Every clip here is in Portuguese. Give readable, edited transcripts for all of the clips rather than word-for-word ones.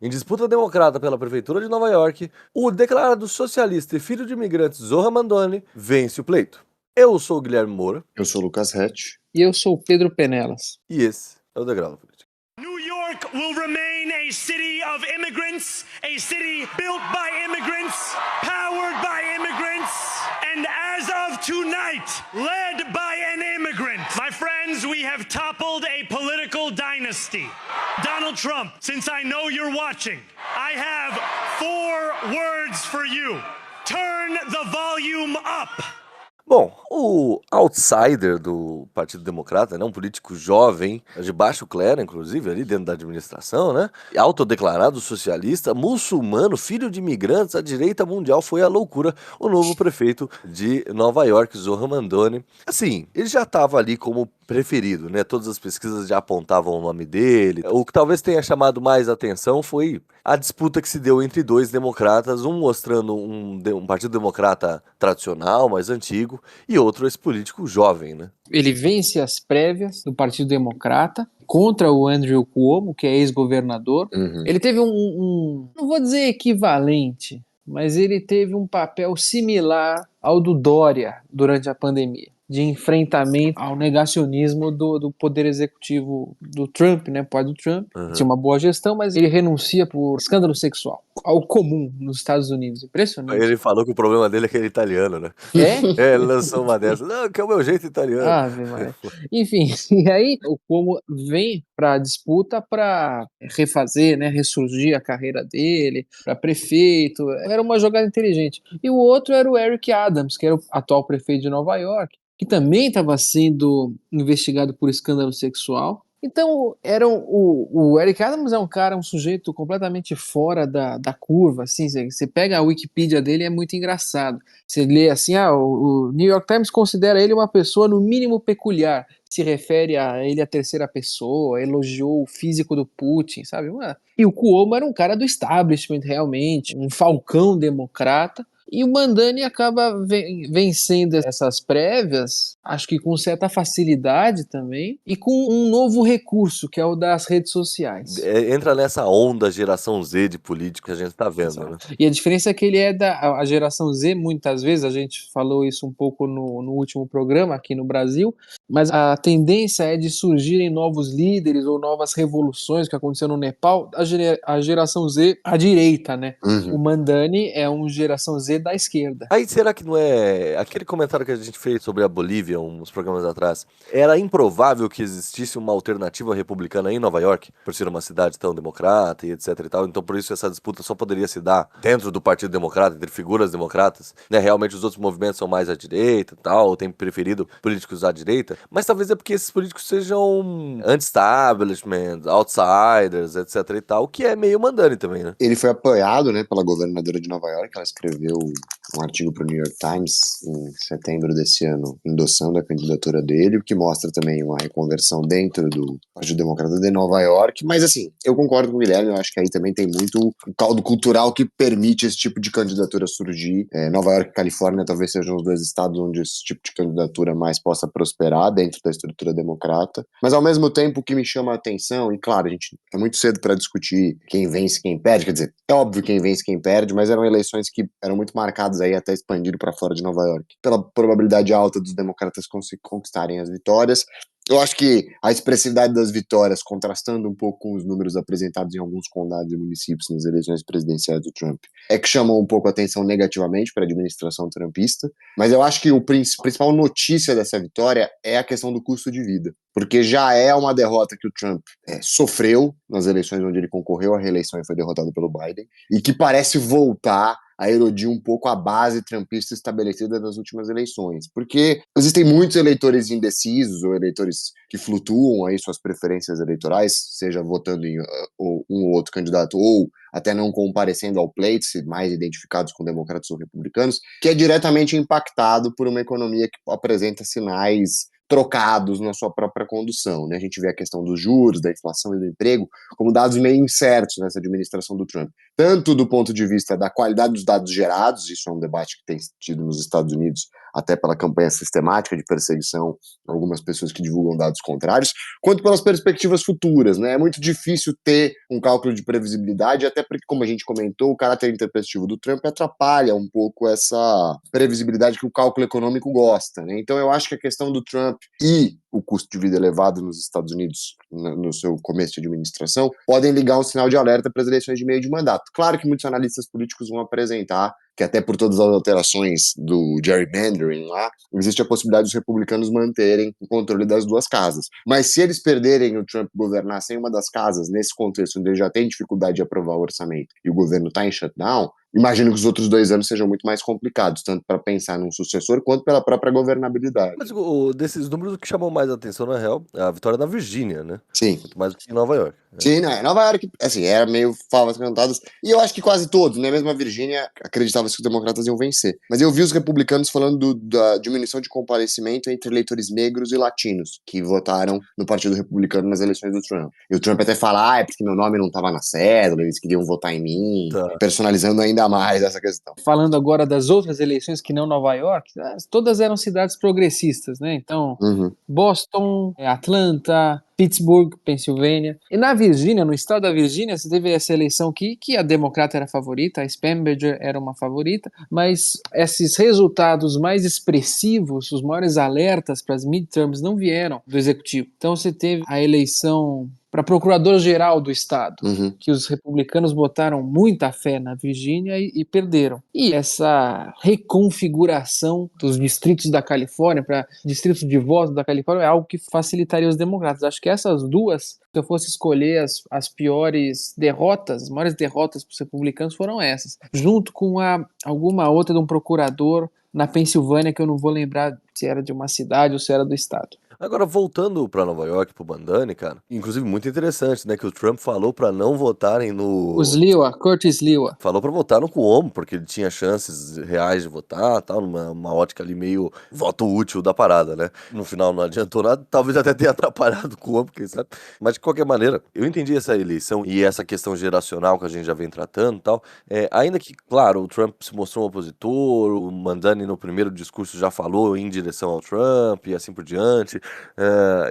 Em disputa democrata pela prefeitura de Nova York, o declarado socialista e filho de imigrantes Zohar Mandani vence o pleito. Eu sou o Guilherme Moura. Eu sou o Lucas Hatch. E eu sou o Pedro Penelas. E esse é o Degrau da Política. New York will remain a city of immigrants, a city built by immigrants, powered by immigrants, and as of tonight, led by an immigrant. My friends, we have toppled a political dynasty. Donald Trump, since I know you're watching, I have 4 words for you. Turn the volume up. Bom, o outsider do Partido Democrata, né, um político jovem, de baixo clero, inclusive, ali dentro da administração, né, autodeclarado socialista, muçulmano, filho de imigrantes, a direita mundial foi a loucura, o novo prefeito de Nova York, Zohar Mandani. Assim, ele já estava ali como preferido, né, todas as pesquisas já apontavam o nome dele. O que talvez tenha chamado mais atenção foi a disputa que se deu entre dois democratas, um mostrando um partido democrata tradicional, mais antigo, e outro esse político jovem, né? Ele vence as prévias do Partido Democrata contra o Andrew Cuomo, que é ex-governador. Ele teve não vou dizer equivalente, mas ele teve um papel similar ao do Dória durante a pandemia, de enfrentamento ao negacionismo do poder executivo do Trump, né, pai do Trump. Tinha uma boa gestão, mas ele renuncia por escândalo sexual, ao comum nos Estados Unidos. Impressionante. Ele falou que o problema dele é que ele é italiano, né? É? Ele lançou uma dessas. Não, que é o meu jeito italiano. Ave Maria. Enfim, e aí o Cuomo vem para a disputa para refazer, né, ressurgir a carreira dele, para prefeito. Era uma jogada inteligente. E o outro era o Eric Adams, que era o atual prefeito de Nova York, que também estava sendo investigado por escândalo sexual. Então, o Eric Adams é um sujeito completamente fora da curva, assim, você pega a Wikipedia dele, é muito engraçado. Você lê assim, o New York Times considera ele uma pessoa no mínimo peculiar, se refere a ele a terceira pessoa, elogiou o físico do Putin, sabe? E o Cuomo era um cara do establishment, realmente, um falcão democrata. E o Mandani acaba vencendo essas prévias, acho que com certa facilidade também, e com um novo recurso, que é o das redes sociais. Entra nessa onda geração Z de político que a gente tá vendo, né? E a diferença é que ele é a geração Z, muitas vezes, a gente falou isso um pouco no último programa aqui no Brasil, mas a tendência é de surgirem novos líderes ou novas revoluções, que aconteceu no Nepal, a geração Z, à direita, né? O Mandani é uma geração Z da esquerda. Aí será que não é aquele comentário que a gente fez sobre a Bolívia uns programas atrás? Era improvável que existisse uma alternativa republicana em Nova York, por ser uma cidade tão democrata e etc e tal. Então por isso essa disputa só poderia se dar dentro do Partido Democrata, entre figuras democratas, né? Realmente os outros movimentos são mais à direita e tal, têm preferido políticos à direita, mas talvez é porque esses políticos sejam anti-establishment, outsiders, etc e tal, que é meio Mandani também, né? Ele foi apoiado, né, pela governadora de Nova York. Ela escreveu um artigo para o New York Times em setembro desse ano, endossando a candidatura dele, o que mostra também uma reconversão dentro do Partido Democrata de Nova York. Mas assim, eu concordo com o Guilherme, eu acho que aí também tem muito o caldo cultural que permite esse tipo de candidatura surgir. Nova York e Califórnia talvez sejam os dois estados onde esse tipo de candidatura mais possa prosperar dentro da estrutura democrata. Mas ao mesmo tempo, o que me chama a atenção, e claro, a gente é muito cedo para discutir quem vence, quem perde, quer dizer, é óbvio quem vence, quem perde, mas eram eleições que eram muito marcadas aí, até expandido para fora de Nova York, pela probabilidade alta dos democratas conquistarem as vitórias. Eu acho que a expressividade das vitórias, contrastando um pouco com os números apresentados em alguns condados e municípios nas eleições presidenciais do Trump, é que chamou um pouco a atenção negativamente para a administração trumpista. Mas eu acho que a principal notícia dessa vitória é a questão do custo de vida, porque já é uma derrota que o Trump sofreu nas eleições onde ele concorreu à reeleição e foi derrotado pelo Biden, e que parece voltar a erodir um pouco a base trumpista estabelecida nas últimas eleições, porque existem muitos eleitores indecisos ou eleitores que flutuam aí suas preferências eleitorais, seja votando em um ou outro candidato ou até não comparecendo ao pleito, se mais identificados com democratas ou republicanos, que é diretamente impactado por uma economia que apresenta sinais trocados na sua própria condução, né? A gente vê a questão dos juros, da inflação e do emprego como dados meio incertos nessa administração do Trump, tanto do ponto de vista da qualidade dos dados gerados, isso é um debate que tem tido nos Estados Unidos, até pela campanha sistemática de perseguição a algumas pessoas que divulgam dados contrários, quanto pelas perspectivas futuras, né? É muito difícil ter um cálculo de previsibilidade, até porque, como a gente comentou, o caráter intempestivo do Trump atrapalha um pouco essa previsibilidade que o cálculo econômico gosta, né? Então eu acho que a questão do Trump e o custo de vida elevado nos Estados Unidos no seu começo de administração podem ligar um sinal de alerta para as eleições de meio de mandato. Claro que muitos analistas políticos vão apresentar que até por todas as alterações do gerrymandering lá, existe a possibilidade dos republicanos manterem o controle das duas casas. Mas se eles perderem o Trump governar sem uma das casas, nesse contexto onde ele já tem dificuldade de aprovar o orçamento e o governo está em shutdown, imagino que os outros 2 anos sejam muito mais complicados, tanto para pensar num sucessor quanto pela própria governabilidade. Mas desses números, o que chamou mais atenção, na real, é a vitória na Virgínia, né? Sim. Muito mais do que em Nova York. Sim, né? Nova York, assim, era meio favas cantadas, e eu acho que quase todos, né? Mesmo a Virgínia acreditava que os democratas iam vencer. Mas eu vi os republicanos falando da diminuição de comparecimento entre eleitores negros e latinos, que votaram no Partido Republicano nas eleições do Trump. E o Trump até fala, é porque meu nome não estava na cédula, eles queriam votar em mim, personalizando ainda mais essa questão. Falando agora das outras eleições que não Nova York, todas eram cidades progressistas, né? Então, Boston, Atlanta, Pittsburgh, Pensilvânia. E na Virgínia, no estado da Virgínia, você teve essa eleição que a democrata era a favorita, a Spanberger era uma favorita, mas esses resultados mais expressivos, os maiores alertas para as midterms não vieram do executivo. Então você teve a eleição para procurador-geral do estado, que os republicanos botaram muita fé na Virgínia e perderam. E essa reconfiguração dos distritos da Califórnia para distritos de voto da Califórnia é algo que facilitaria os democratas. Acho que essas duas, se eu fosse escolher as piores derrotas, as maiores derrotas para os republicanos foram essas, junto com alguma outra de um procurador na Pensilvânia, que eu não vou lembrar se era de uma cidade ou se era do estado. Agora, voltando pra Nova York, pro Bandani, cara, inclusive muito interessante, né, que o Trump falou pra não votarem no... Curtis Sliwa. Falou pra votar no Cuomo, porque ele tinha chances reais de votar, tal, numa ótica ali meio voto útil da parada, né. No final não adiantou nada, talvez até tenha atrapalhado o Cuomo, quem sabe. Mas de qualquer maneira, eu entendi essa eleição e essa questão geracional que a gente já vem tratando e tal. Ainda que, claro, o Trump se mostrou um opositor, o Mandani no primeiro discurso já falou em direção ao Trump e assim por diante.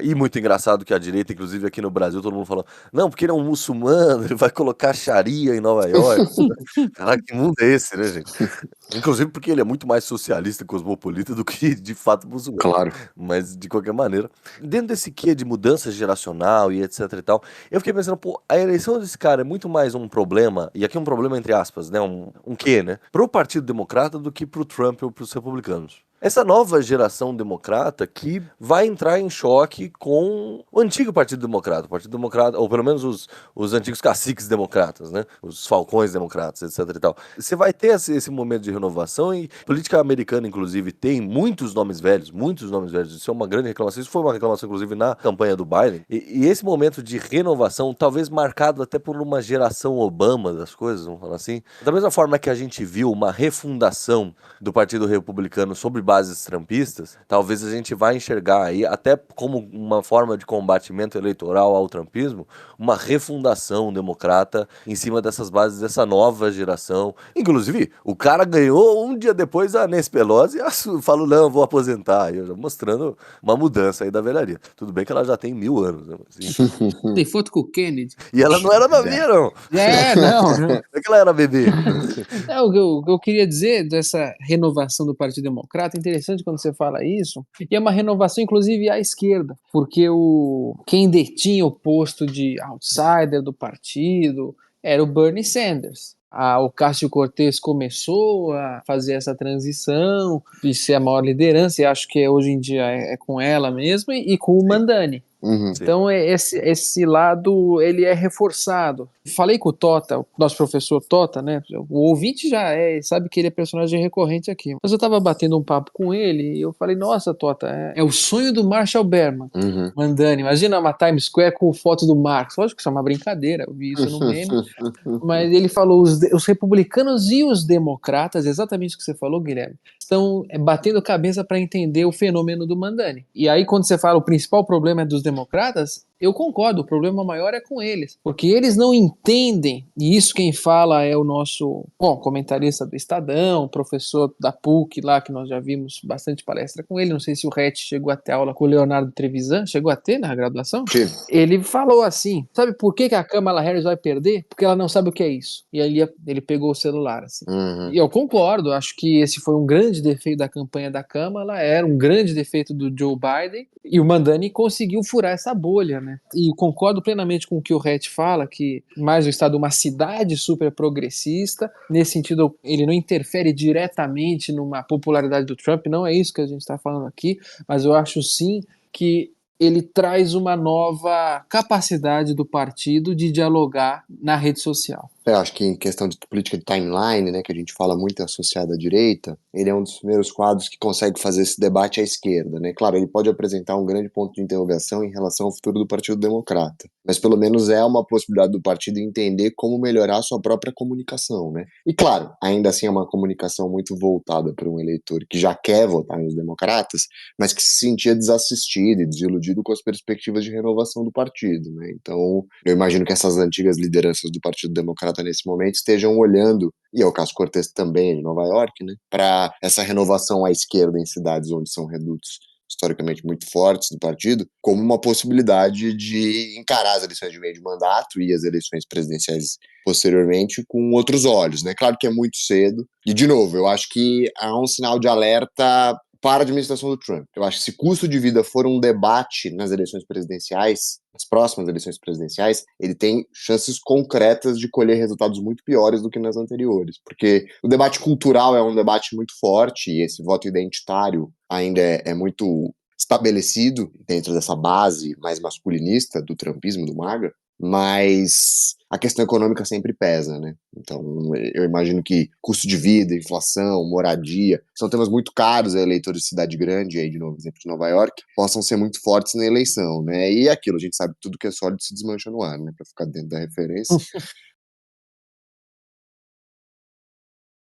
E muito engraçado que a direita, inclusive aqui no Brasil, todo mundo falou, não, porque ele é um muçulmano, ele vai colocar Sharia em Nova York. Caraca, que mundo é esse, né, gente? Inclusive porque ele é muito mais socialista e cosmopolita do que, de fato, muçulmano. Claro. Mas, de qualquer maneira, dentro desse quê de mudança geracional e etc e tal, eu fiquei pensando, pô, a eleição desse cara é muito mais um problema, e aqui um problema entre aspas, né, um quê, né, pro Partido Democrata do que pro Trump ou pros republicanos. Essa nova geração democrata que vai entrar em choque com o antigo Partido Democrata, ou pelo menos os antigos caciques democratas, né? Os falcões democratas, etc e tal. Você vai ter esse momento de renovação e a política americana, inclusive, tem muitos nomes velhos, isso é uma grande reclamação, isso foi uma reclamação, inclusive, na campanha do Biden, e esse momento de renovação, talvez marcado até por uma geração Obama das coisas, vamos falar assim, da mesma forma que a gente viu uma refundação do Partido Republicano sobre bases trumpistas, talvez a gente vai enxergar aí, até como uma forma de combatimento eleitoral ao trumpismo, uma refundação democrata em cima dessas bases dessa nova geração. Inclusive, o cara ganhou um dia depois a Nancy Pelosi e falou, não, vou aposentar, mostrando uma mudança aí da velharia. Tudo bem que ela já tem 1000 anos, né? Assim. Tem foto com o Kennedy. E ela não era novinha, não. Não. É que ela era bebê. O que eu queria dizer dessa renovação do Partido Democrata, interessante quando você fala isso, e é uma renovação inclusive à esquerda, porque quem detinha o posto de outsider do partido era o Bernie Sanders. O Ocasio-Cortez começou a fazer essa transição e ser a maior liderança, e acho que hoje em dia é com ela mesmo, e com o Mandani. Uhum. Então, esse lado, ele é reforçado. Falei com o Tota, o nosso professor Tota, né? O ouvinte já sabe que ele é personagem recorrente aqui. Mas eu tava batendo um papo com ele e eu falei, nossa, Tota, é o sonho do Marshall Berman. Uhum. Mandani, imagina uma Times Square com foto do Marx. Lógico que isso é uma brincadeira, eu vi isso no meme. Mas ele falou, os republicanos e os democratas, exatamente o que você falou, Guilherme, estão batendo cabeça para entender o fenômeno do Mandani. E aí, quando você fala o principal problema é dos democratas, eu concordo, o problema maior é com eles, porque eles não entendem, e isso quem fala é o nosso, comentarista do Estadão, professor da PUC lá, que nós já vimos bastante palestra com ele, não sei se o Rett chegou a ter aula com o Leonardo Trevisan, chegou a ter na graduação? Sim. Ele falou assim, sabe por que a Kamala Harris vai perder? Porque ela não sabe o que é isso. E aí ele pegou o celular, assim. Uhum. E eu concordo, acho que esse foi um grande defeito da campanha da Kamala, era um grande defeito do Joe Biden, e o Mandani conseguiu furar essa bolha, né? E concordo plenamente com o que o Rett fala, que mais o estado é uma cidade super progressista, nesse sentido ele não interfere diretamente numa popularidade do Trump, não é isso que a gente está falando aqui, mas eu acho sim que ele traz uma nova capacidade do partido de dialogar na rede social. Eu acho que em questão de política de timeline, né, que a gente fala muito associado à direita, ele é um dos primeiros quadros que consegue fazer esse debate à esquerda, né? Claro, ele pode apresentar um grande ponto de interrogação em relação ao futuro do Partido Democrata, mas pelo menos é uma possibilidade do partido entender como melhorar a sua própria comunicação, né? E claro, ainda assim é uma comunicação muito voltada para um eleitor que já quer votar nos democratas, mas que se sentia desassistido e desiludido com as perspectivas de renovação do partido, né? Então, eu imagino que essas antigas lideranças do Partido Democrata nesse momento estejam olhando, e é o Ocasio-Cortez também de Nova York, né, para essa renovação à esquerda em cidades onde são redutos historicamente muito fortes do partido, como uma possibilidade de encarar as eleições de meio de mandato e as eleições presidenciais posteriormente com outros olhos, né? Claro que é muito cedo, e de novo, eu acho que há um sinal de alerta para a administração do Trump. Eu acho que se custo de vida for um debate nas eleições presidenciais, nas próximas eleições presidenciais, ele tem chances concretas de colher resultados muito piores do que nas anteriores, porque o debate cultural é um debate muito forte e esse voto identitário ainda é muito estabelecido dentro dessa base mais masculinista do trumpismo, do MAGA, mas a questão econômica sempre pesa, né? Então, eu imagino que custo de vida, inflação, moradia, são temas muito caros a eleitores de cidade grande, aí de novo, exemplo de Nova York, possam ser muito fortes na eleição, né? E aquilo, a gente sabe que tudo que é sólido se desmancha no ar, né? Para ficar dentro da referência.